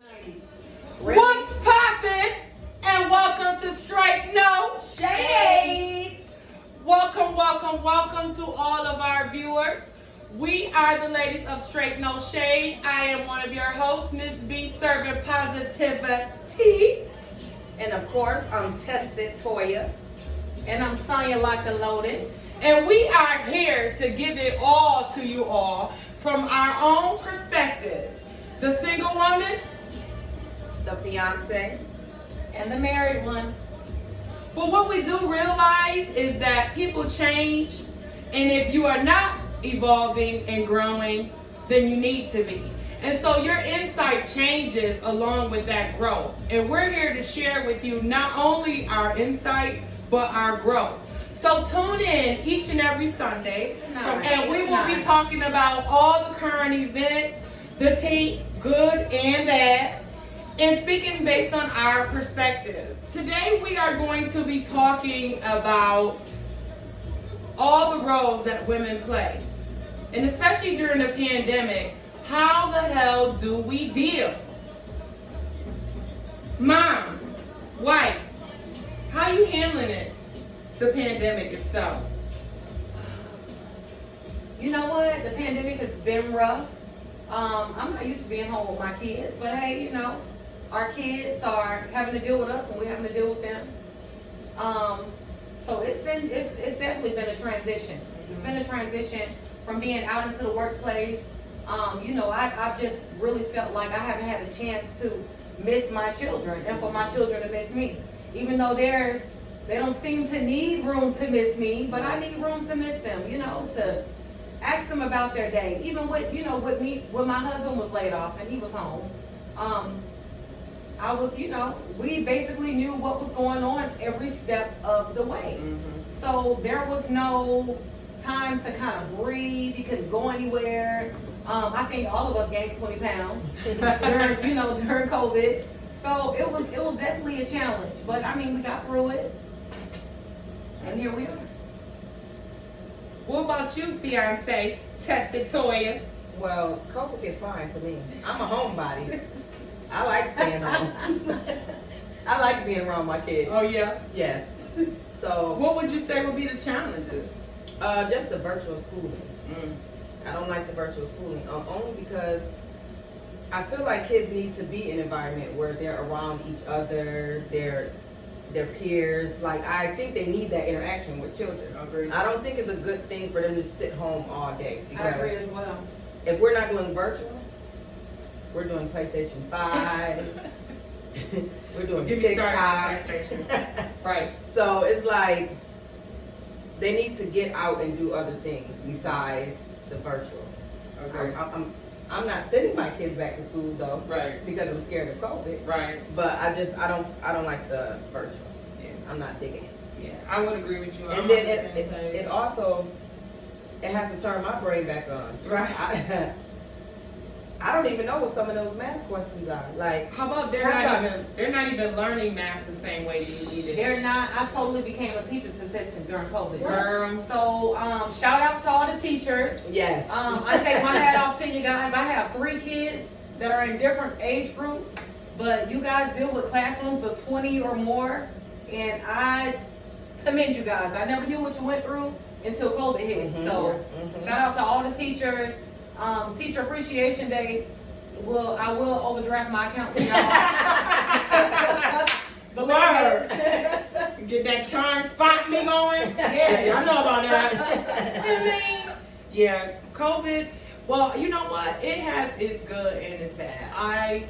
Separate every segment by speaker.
Speaker 1: What's poppin'? And welcome to Str8NoShade. Welcome to all of our viewers. We are the ladies of Str8NoShade. I am one of your hosts, Miss B, serving positivity.
Speaker 2: And of course, I'm Tested Toya. And I'm Sonya Locked and Loaded.
Speaker 1: And we are here to give it all to you all from our own perspectives. The single woman,
Speaker 2: The fiance, and the married one.
Speaker 1: but what we do realize is that people change, and if you are not evolving and growing, then you need to be. And so your insight changes along with that growth. And we're here to share with you not only our insight, but our growth. So tune in each and every Sunday, and we will be talking about all the current events, the tea, good and bad, and speaking based on our perspective. Today we are going to be talking about all the roles that women play. And especially during the pandemic, how the hell do we deal? Mom, wife, how you handling it? The pandemic itself.
Speaker 2: You know what? The pandemic has been rough. I'm not used to being home with my kids, but hey, you know, our kids are having to deal with us and we're having to deal with them. So it's definitely been a transition. It's been a transition from being out into the workplace. You know, I've just really felt like I haven't had a chance to miss my children and for my children to miss me. Even though they don't seem to need room to miss me, but I need room to miss them, you know, to ask them about their day. Even with, you know, with me, when my husband was laid off and he was home, I was, you know, we basically knew what was going on every step of the way. So there was no time to kind of breathe. You couldn't go anywhere. I think all of us gained 20 pounds during COVID. So it was definitely a challenge. But I mean, we got through it. And here we are.
Speaker 1: What about you, fiance, Tested Toya?
Speaker 3: Well, COVID is fine for me. I'm a homebody. I like staying home. I like being around my kids.
Speaker 1: Oh yeah?
Speaker 3: Yes. So,
Speaker 1: What would you say would be the challenges?
Speaker 3: just the virtual schooling. I don't like the virtual schooling, only because I feel like kids need to be in an environment where they're around each other, their peers. Like, I think they need that interaction with children.
Speaker 1: Agreed.
Speaker 3: I don't think it's a good thing for them to sit home all day.
Speaker 2: I agree as well.
Speaker 3: If we're not doing virtual, we're doing PlayStation 5. We're doing
Speaker 1: Give me started on
Speaker 3: TikTok.
Speaker 1: PlayStation. Right.
Speaker 3: So it's like they need to get out and do other things besides the virtual.
Speaker 1: Okay.
Speaker 3: I'm not sending my kids back to school though,
Speaker 1: Right.
Speaker 3: because I'm scared of COVID.
Speaker 1: Right.
Speaker 3: But I don't like the virtual.
Speaker 1: Yeah.
Speaker 3: I'm not digging it.
Speaker 1: Yeah. I would agree with you. I'm
Speaker 3: And then
Speaker 1: on the same page.
Speaker 3: it also has to turn my brain back on.
Speaker 1: Right.
Speaker 3: I don't even know what some of those math questions are. Like,
Speaker 1: How about they're not even learning math the same way you need it?
Speaker 2: They're not. I totally became a teacher's assistant during COVID.
Speaker 1: Girl.
Speaker 2: So shout out to all the teachers.
Speaker 3: yes.
Speaker 2: I take my hat off to you guys. I have 3 kids that are in different age groups, but you guys deal with classrooms of 20 or more, and I commend you guys. I never knew what you went through until COVID hit. So shout out to all the teachers. Teacher Appreciation Day. I will overdraft my account for y'all.
Speaker 1: Word. Get that charm spot me going. Yeah, I know about that. I mean, yeah, COVID. Well, you know what? It has its good and its bad. I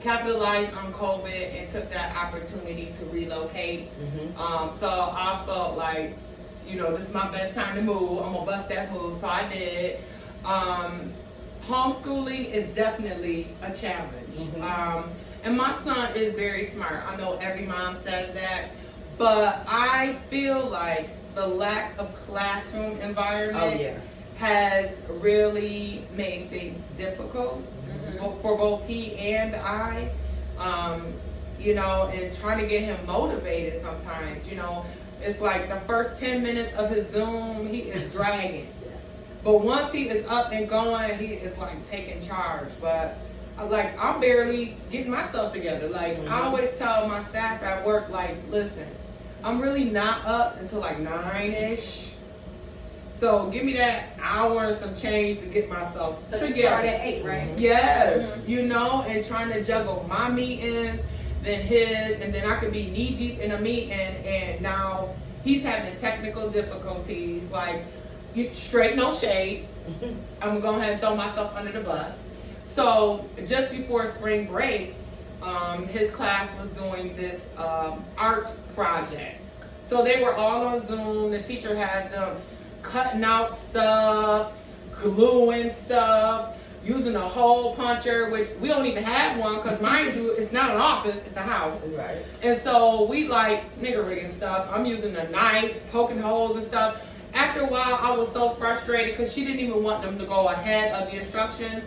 Speaker 1: capitalized on COVID and took that opportunity to relocate. So I felt like, you know, this is my best time to move. I'm gonna bust that move, so I did. Homeschooling is definitely a challenge. And my son is very smart. I know every mom says that, but I feel like the lack of classroom environment has really made things difficult for both he and I. You know, and trying to get him motivated sometimes, you know, it's like the first 10 minutes of his Zoom, he is dragging. But once he is up and going, he is like taking charge. But like, I'm barely getting myself together. Like,
Speaker 3: Mhm.
Speaker 1: I always tell my staff at work, like, listen, I'm really not up until like 9-ish. So give me that hour and some change to get myself
Speaker 2: So you
Speaker 1: together.
Speaker 2: start at 8, right?
Speaker 1: Yes,
Speaker 2: Mhm.
Speaker 1: you know, and trying to juggle my meetings, then his, and then I could be knee deep in a meeting, and now he's having technical difficulties. Like, straight no shade. I'm gonna go ahead and throw myself under the bus. So just before spring break, his class was doing this art project. So they were all on Zoom. The teacher had them cutting out stuff, gluing stuff, using a hole puncher, which we don't even have one because, mind you, it's not an office, it's a house.
Speaker 3: Right.
Speaker 1: And so we like nigger rigging stuff. I'm using a knife, poking holes and stuff. After a while, I was so frustrated because she didn't even want them to go ahead of the instructions.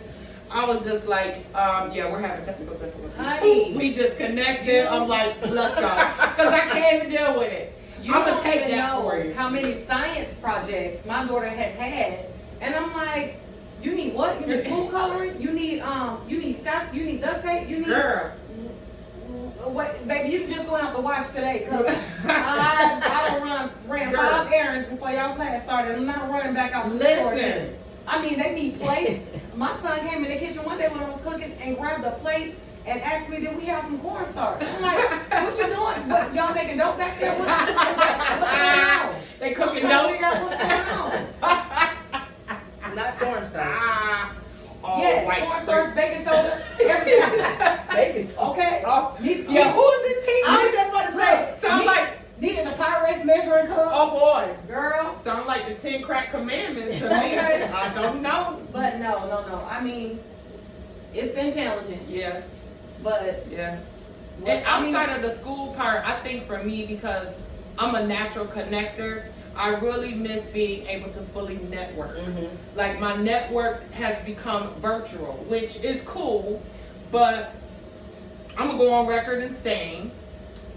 Speaker 1: I was just like, yeah, we're having technical difficulties.
Speaker 2: Honey.
Speaker 1: We disconnected. I'm like, let's go. Because I can't even deal with it.
Speaker 2: You
Speaker 1: I'm going
Speaker 2: don't
Speaker 1: to take
Speaker 2: even
Speaker 1: that
Speaker 2: know
Speaker 1: for you.
Speaker 2: how many science projects my daughter has had, and I'm like, you need what? You need food coloring? You need scotch? You need duct tape? You need
Speaker 1: Girl.
Speaker 2: what? Baby, you just gonna have to watch today, cause I don't ran
Speaker 1: Girl.
Speaker 2: 5 errands before y'all class started. I'm not running back out to the store
Speaker 1: Listen.
Speaker 2: again. I mean, they need plates. My son came in the kitchen one day when I was cooking and grabbed a plate and asked me, did we have some cornstarch? I'm like, what you doing? What, y'all making dope back there? What's going on?
Speaker 1: They
Speaker 2: I'm
Speaker 1: cooking
Speaker 2: trying to
Speaker 1: dope.
Speaker 2: figure out what's going on.
Speaker 3: Not cornstarch.
Speaker 1: All
Speaker 2: Yes,
Speaker 1: white
Speaker 2: cornstarch,
Speaker 1: plates.
Speaker 2: baking soda, everything.
Speaker 3: Bacon.
Speaker 2: Okay?
Speaker 1: Oh,
Speaker 2: Need-
Speaker 1: yeah, who is this teacher?
Speaker 2: I was just about to say,
Speaker 1: Sound like,
Speaker 2: needing a Pyrex measuring cup.
Speaker 1: oh boy.
Speaker 2: Girl.
Speaker 1: Sound like the 10 crack commandments to me.
Speaker 2: Okay.
Speaker 1: I don't know.
Speaker 2: But no. I mean, it's been challenging.
Speaker 1: Yeah,
Speaker 2: But
Speaker 1: yeah. And outside of the school part, I think for me, because I'm a natural connector, I really miss being able to fully network.
Speaker 3: Mhm.
Speaker 1: Like, my network has become virtual, which is cool, but I'm gonna go on record and saying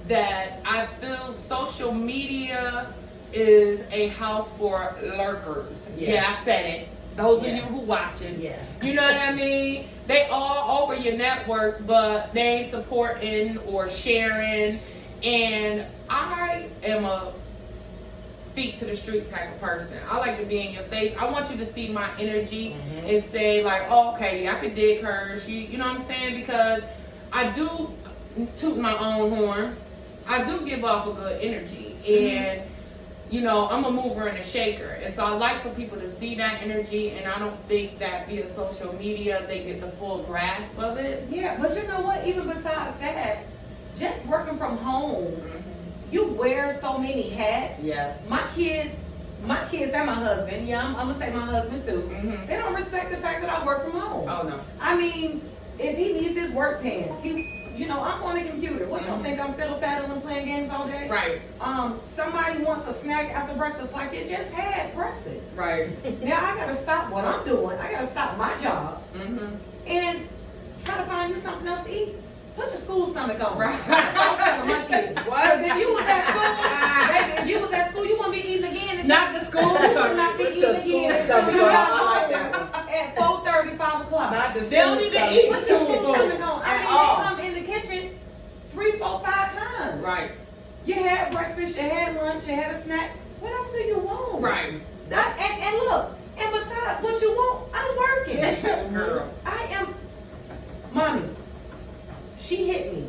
Speaker 1: that I feel social media is a house for lurkers.
Speaker 3: Yeah.
Speaker 1: Yeah, I said it. Those of
Speaker 3: Yeah.
Speaker 1: you who watching.
Speaker 3: Yeah.
Speaker 1: You know what I mean? They all over your networks, but they ain't supporting or sharing. And I am a feet to the street type of person. I like to be in your face. I want you to see my energy
Speaker 3: Mhm.
Speaker 1: and say like, oh, okay, I could dig her. She, you know what I'm saying? Because I do toot my own horn. I do give off a good energy. And you know, I'm a mover and a shaker. And so I like for people to see that energy, and I don't think that via social media they get the full grasp of it.
Speaker 2: yeah, but you know what? Even besides that, just working from home, you wear so many hats.
Speaker 1: Yes.
Speaker 2: My kids and my husband, yeah, I'm gonna say my husband too.
Speaker 1: Mhm.
Speaker 2: They don't respect the fact that I work from home.
Speaker 1: Oh no.
Speaker 2: I mean, if he needs his work pants, I'm on the computer. What y'all think I'm fiddle faddling playing games all day?
Speaker 1: Right.
Speaker 2: Somebody wants a snack after breakfast, like you just had breakfast.
Speaker 1: Right.
Speaker 2: Now I gotta stop what I'm doing. I gotta stop my job
Speaker 1: Mhm.
Speaker 2: and try to find you something else to eat. Put your school stomach on.
Speaker 1: Right.
Speaker 2: That's what I'm telling my kids.
Speaker 3: What?
Speaker 2: 'Cause if you was at school, baby, if you was at school, you wouldn't be eating again.
Speaker 1: Not the school
Speaker 2: You would
Speaker 1: stomach.
Speaker 2: not be
Speaker 3: Put
Speaker 2: eating
Speaker 3: your
Speaker 2: again
Speaker 3: school
Speaker 2: until
Speaker 3: stomach
Speaker 2: you
Speaker 3: on.
Speaker 2: got
Speaker 3: I like that
Speaker 2: home at 4:30, 5 o'clock.
Speaker 3: Not the
Speaker 1: They don't
Speaker 3: school
Speaker 1: even
Speaker 3: stomach.
Speaker 1: eat
Speaker 2: Put your
Speaker 1: school
Speaker 2: school stomach
Speaker 1: food.
Speaker 2: on. I
Speaker 3: At
Speaker 2: mean,
Speaker 3: all.
Speaker 2: they come in the kitchen 3, 4, 5 times.
Speaker 1: Right.
Speaker 2: You had breakfast, you had lunch, you had a snack. What else do you want?
Speaker 1: Right.
Speaker 2: And look, and besides what you want, I'm working.
Speaker 1: Girl.
Speaker 2: I am, mommy, she hit me.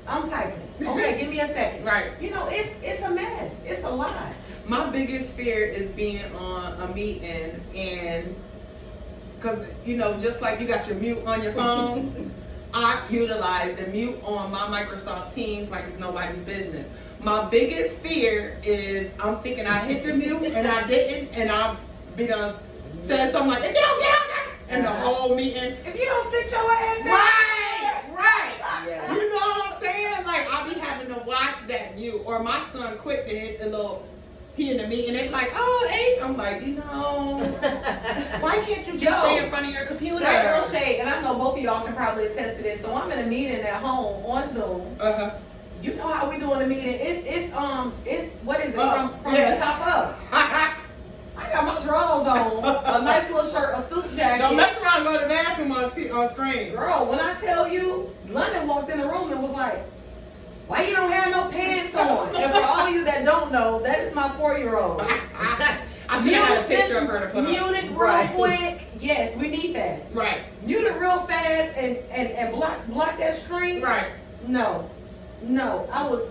Speaker 2: I'm typing. Okay, give me a second.
Speaker 1: Right.
Speaker 2: You know, it's a mess. It's a lot.
Speaker 1: My biggest fear is being on a meeting and, because, you know, just like you got your mute on your phone, I utilize the mute on my Microsoft Teams like it's nobody's business. My biggest fear is I'm thinking I hit the mute and I didn't, and I'll be done said something like, if you don't get out there, and the whole meeting.
Speaker 2: If you don't sit your ass down.
Speaker 1: Right.
Speaker 3: Yeah.
Speaker 1: You know what I'm saying? Like, I'll be having to watch that mute, or my son quick to hit the little, he in the meeting, it's like, oh, H. I'm like, you know, why can't you just
Speaker 2: Yo,
Speaker 1: stay in front of your computer?
Speaker 2: Str8NoShade, and I know both of y'all can probably attest to this. So I'm in a meeting at home on Zoom.
Speaker 1: Uh-huh.
Speaker 2: You know how we doing the meeting? It's what is it
Speaker 1: Up,
Speaker 2: from
Speaker 1: yes.
Speaker 2: the top up? I got my drawers on, a nice little shirt, a suit jacket.
Speaker 1: Don't mess around and go to the bathroom on on screen.
Speaker 2: Girl, when I tell you, London walked in the room and was like, why you don't have no pants on? And for all of you that don't know, that is my 4-year-old.
Speaker 1: I should have had a picture of her to put
Speaker 2: Mute
Speaker 1: up.
Speaker 2: it real
Speaker 3: Right.
Speaker 2: quick. Yes, we need that.
Speaker 1: Right,
Speaker 2: Mute it real fast and block that screen.
Speaker 1: right.
Speaker 2: No, I was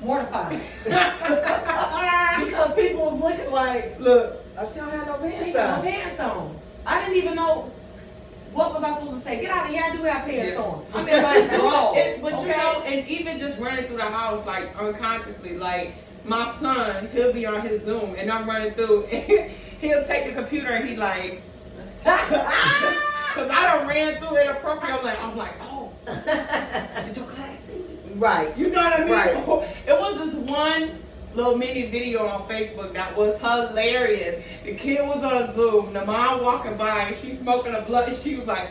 Speaker 2: mortified because people was looking like
Speaker 1: Look,
Speaker 3: She don't have no
Speaker 2: she
Speaker 3: pants
Speaker 2: got
Speaker 3: on.
Speaker 2: no pants on. I didn't even know what was I supposed to say. Get out of here! I do have pants
Speaker 1: Yeah.
Speaker 2: on. I'm in my drawers.
Speaker 1: but you know, and even just running through the house, like unconsciously, like my son, he'll be on his Zoom, and I'm running through, and he'll take the computer, and he like, because I done ran through it appropriately. I'm like, oh, did your class see me?
Speaker 3: Right.
Speaker 1: You know what I mean?
Speaker 3: Right.
Speaker 1: It was this one little mini video on Facebook that was hilarious. The kid was on Zoom, the mom walking by, and she smoking a blunt, and she was like,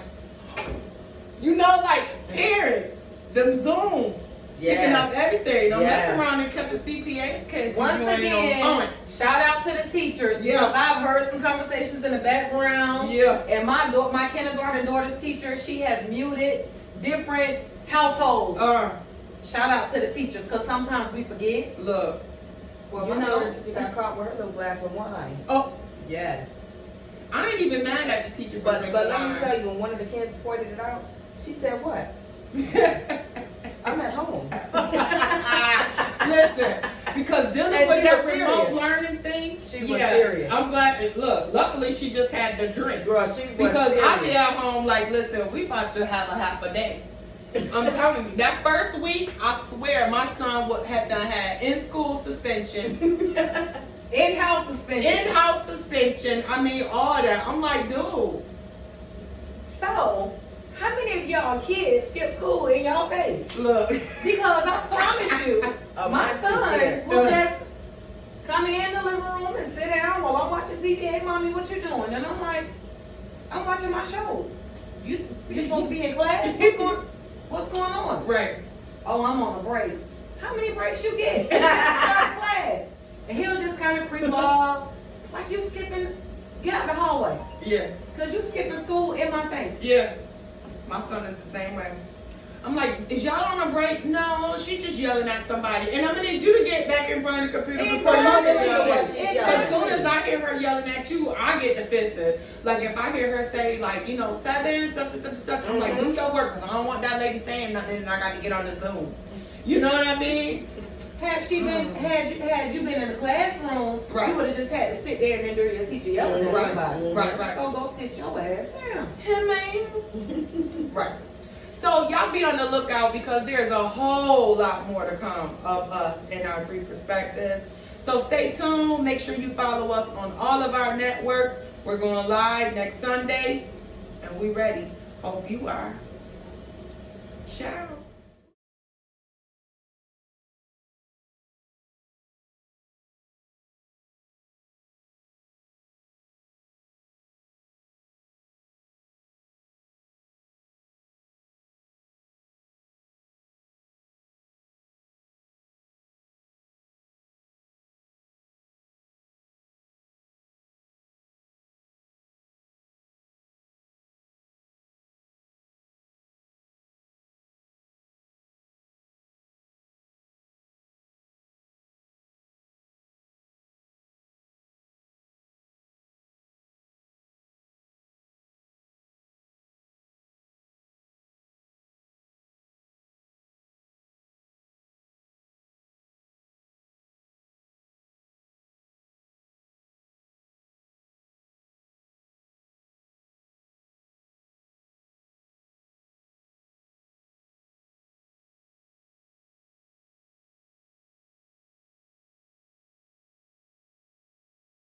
Speaker 1: you know, like parents, them Zooms, picking up everything. Don't mess around and catch a CPA's case.
Speaker 2: Once again, shout out to the teachers because I've heard some conversations in the background.
Speaker 1: Yeah.
Speaker 2: And my kindergarten daughter's teacher, she has muted different households. Shout out to the teachers because sometimes we forget.
Speaker 1: Look.
Speaker 3: Well,
Speaker 2: You
Speaker 3: my
Speaker 2: know.
Speaker 3: daughter teacher got caught with her little glass of wine.
Speaker 1: Oh,
Speaker 3: Yes.
Speaker 1: I ain't even mad at the teacher for
Speaker 3: But
Speaker 1: drinking
Speaker 3: let me
Speaker 1: wine.
Speaker 3: tell you, when one of the kids pointed it out, she said, "What? I'm at home."
Speaker 1: Listen, because dealing
Speaker 3: And
Speaker 1: with
Speaker 3: she
Speaker 1: that
Speaker 3: was
Speaker 1: remote
Speaker 3: serious.
Speaker 1: learning thing,
Speaker 3: She was serious.
Speaker 1: I'm glad. Look, luckily she just had the drink.
Speaker 3: Girl, she was
Speaker 1: Because
Speaker 3: serious.
Speaker 1: I be at home like, listen, we about to have a half a day. I'm telling you, that first week, I swear my son would have done had in-school suspension,
Speaker 2: In-house suspension.
Speaker 1: in-house suspension. I mean, all that. I'm like, dude.
Speaker 2: So, how many of y'all kids skip school in y'all face?
Speaker 1: Look.
Speaker 2: Because I promise you,
Speaker 3: Oh,
Speaker 2: my
Speaker 3: my
Speaker 2: son
Speaker 3: sister.
Speaker 2: will just come in the living room and sit down while I'm watching TV. Hey, mommy, what you doing? And I'm like, I'm watching my show. You supposed to be in class? What's going on?
Speaker 1: Right.
Speaker 2: Oh, I'm on a break. How many breaks you get? You just start class. And he'll just kind of creep off. Like you skipping, get out the hallway.
Speaker 1: Yeah.
Speaker 2: Because you skipping school in my face.
Speaker 1: Yeah. My son is the same way. I'm like, is y'all on a break? No, she just yelling at somebody. And I'm gonna need you to get back in front of the computer before you
Speaker 2: Exactly.
Speaker 1: get yelling.
Speaker 3: Exactly.
Speaker 1: As soon as I hear her yelling at you, I get defensive. Like if I hear her say like, 7, such and such and such, I'm like, do your work, because I don't want that lady saying nothing and I got to get on the Zoom. You know what I mean?
Speaker 2: Had she been, had you been in the classroom,
Speaker 1: Right.
Speaker 2: you would have just had to sit there and endure your teacher yelling at
Speaker 1: Right.
Speaker 2: somebody.
Speaker 1: Right.
Speaker 2: So go sit your ass down.
Speaker 1: Hey, man. Right. So y'all be on the lookout because there's a whole lot more to come of us and our 3 perspectives. So stay tuned. Make sure you follow us on all of our networks. We're going live next Sunday, and we ready. Hope you are. Ciao.